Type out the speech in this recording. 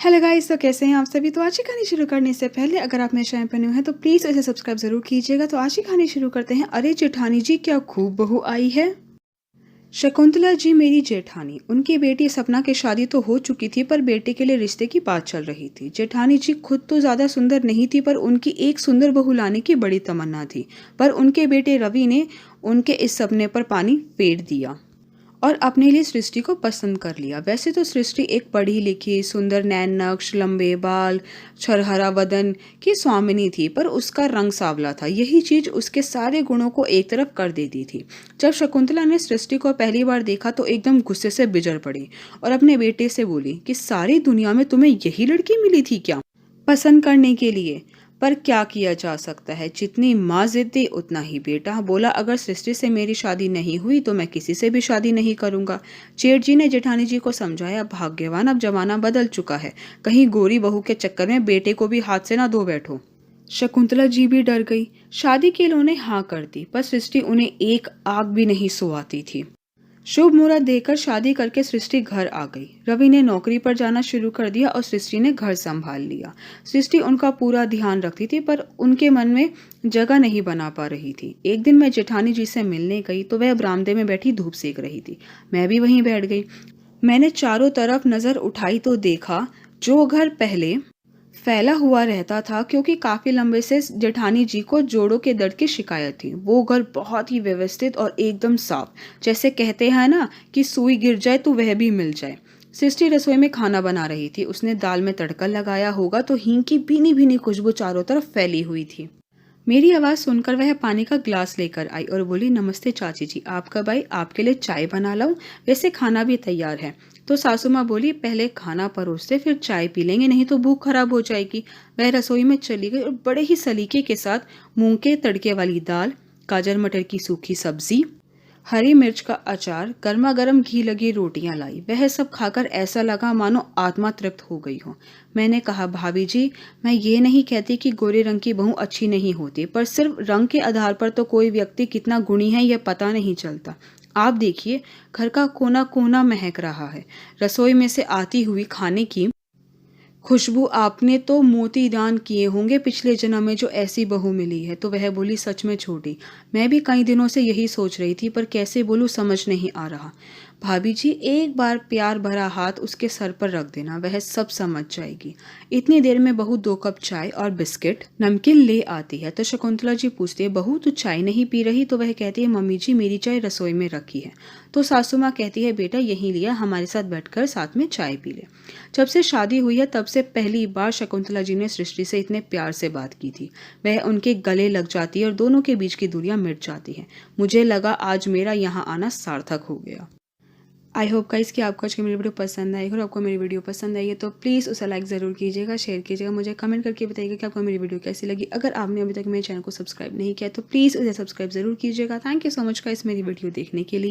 Hello guys, तो कैसे हैं आप सभी। तो आज की कहानी शुरू करने से पहले अगर आप मेरे चैनल पर न्यू हैं तो प्लीज़ इसे सब्सक्राइब ज़रूर कीजिएगा। तो आज की कहानी शुरू करते हैं। अरे जेठानी जी, क्या खूब बहू आई है। शकुंतला जी मेरी जेठानी, उनकी बेटी सपना की शादी तो हो चुकी थी, पर बेटे के लिए रिश्ते की बात चल रही थी। जेठानी जी खुद तो ज़्यादा सुंदर नहीं थी, पर उनकी एक सुंदर बहू लाने की बड़ी तमन्ना थी। पर उनके बेटे रवि ने उनके इस सपने पर पानी फेर दिया और अपने लिए सृष्टि को पसंद कर लिया। वैसे तो सृष्टि एक पढ़ी लिखी, सुंदर नैन नक्श, लंबे बाल, छरहरा वदन की स्वामिनी थी, पर उसका रंग सांवला था। यही चीज उसके सारे गुणों को एक तरफ कर देती थी। जब शकुंतला ने सृष्टि को पहली बार देखा तो एकदम गुस्से से बिजड़ पड़ी और अपने बेटे से बोली कि सारी दुनिया में तुम्हें यही लड़की मिली थी क्या पसंद करने के लिए। पर क्या किया जा सकता है, जितनी माँ जिद्दी उतना ही बेटा। बोला अगर सृष्टि से मेरी शादी नहीं हुई तो मैं किसी से भी शादी नहीं करूंगा। जेठ जी ने जेठानी जी को समझाया, भाग्यवान अब जमाना बदल चुका है, कहीं गोरी बहू के चक्कर में बेटे को भी हाथ से ना धो बैठो। शकुंतला जी भी डर गई। शादी के लिए उन्हें हाँ कर दी, पर सृष्टि उन्हें एक आग भी नहीं सुहाती थी। शुभ मुहूर्त देखकर शादी करके सृष्टि घर आ गई। रवि ने नौकरी पर जाना शुरू कर दिया और सृष्टि ने घर संभाल लिया। सृष्टि उनका पूरा ध्यान रखती थी, पर उनके मन में जगह नहीं बना पा रही थी। एक दिन मैं जेठानी जी से मिलने गई तो वह बरामदे में बैठी धूप सेक रही थी। मैं भी वहीं बैठ गई। मैंने चारों तरफ नजर उठाई तो देखा जो घर पहले फैला हुआ रहता था, क्योंकि काफी लंबे से जेठानी जी को जोड़ों के दर्द की शिकायत थी, वो घर बहुत ही व्यवस्थित और एकदम साफ। जैसे कहते हैं ना कि सुई गिर जाए तो वह भी मिल जाए। सृष्टि रसोई में खाना बना रही थी। उसने दाल में तड़का लगाया होगा तो हींग की भीनी भीनी खुशबू चारों तरफ फैली हुई थी। मेरी आवाज़ सुनकर वह पानी का ग्लास लेकर आई और बोली, नमस्ते चाची जी, आप कब आई, आपके लिए चाय बना लाऊं, वैसे खाना भी तैयार है। तो सासू माँ बोली, पहले खाना परोस दे फिर चाय पी लेंगे, नहीं तो भूख खराब हो जाएगी। वह रसोई में चली गई और बड़े ही सलीके के साथ मूंग के तड़के वाली दाल, गाजर मटर की सूखी सब्जी, हरी मिर्च का अचार, गर्मा गर्म घी लगी रोटियां लाई। वह सब खाकर ऐसा लगा मानो आत्मा तृप्त हो गई हो। मैंने कहा, भाभी जी, मैं ये नहीं कहती कि गोरे रंग की बहू अच्छी नहीं होती, पर सिर्फ रंग के आधार पर तो कोई व्यक्ति कितना गुणी है यह पता नहीं चलता। आप देखिए, घर का कोना कोना महक रहा है। रसोई में से आती हुई खाने की खुशबू आपने तो मोती दान किए होंगे पिछले जन्म में जो ऐसी बहू मिली है। तो वह बोली, सच में छोटी, मैं भी कई दिनों से यही सोच रही थी, पर कैसे बोलूं समझ नहीं आ रहा। भाभी जी, एक बार प्यार भरा हाथ उसके सर पर रख देना, वह सब समझ जाएगी। इतनी देर में बहू 2 कप चाय और बिस्किट नमकीन ले आती है। तो शकुंतला जी पूछती है, बहू तू चाय नहीं पी रही। तो वह कहती है, मम्मी जी मेरी चाय रसोई में रखी है। तो सासू माँ कहती है, बेटा यहीं लिया, हमारे साथ बैठकर साथ में चाय पी ले। जब से शादी हुई है तब से पहली बार शकुंतला जी ने सृष्टि से इतने प्यार से बात की थी। वह उनके गले लग जाती है और दोनों के बीच की दूरियां मिट जाती हैं। मुझे लगा आज मेरा यहाँ आना सार्थक हो गया। आई होप गाइस कि आपको आज की मेरी वीडियो पसंद आई। और आपको मेरी वीडियो पसंद आई है तो प्लीज़ उसे लाइक ज़रूर कीजिएगा, शेयर कीजिएगा, मुझे कमेंट करके बताइएगा कि आपको मेरी वीडियो कैसी लगी। अगर आपने अभी तक मेरे चैनल को सब्सक्राइब नहीं किया तो प्लीज़ उसे सब्सक्राइब ज़रूर कीजिएगा। Thank you so much guys मेरी वीडियो देखने के लिए।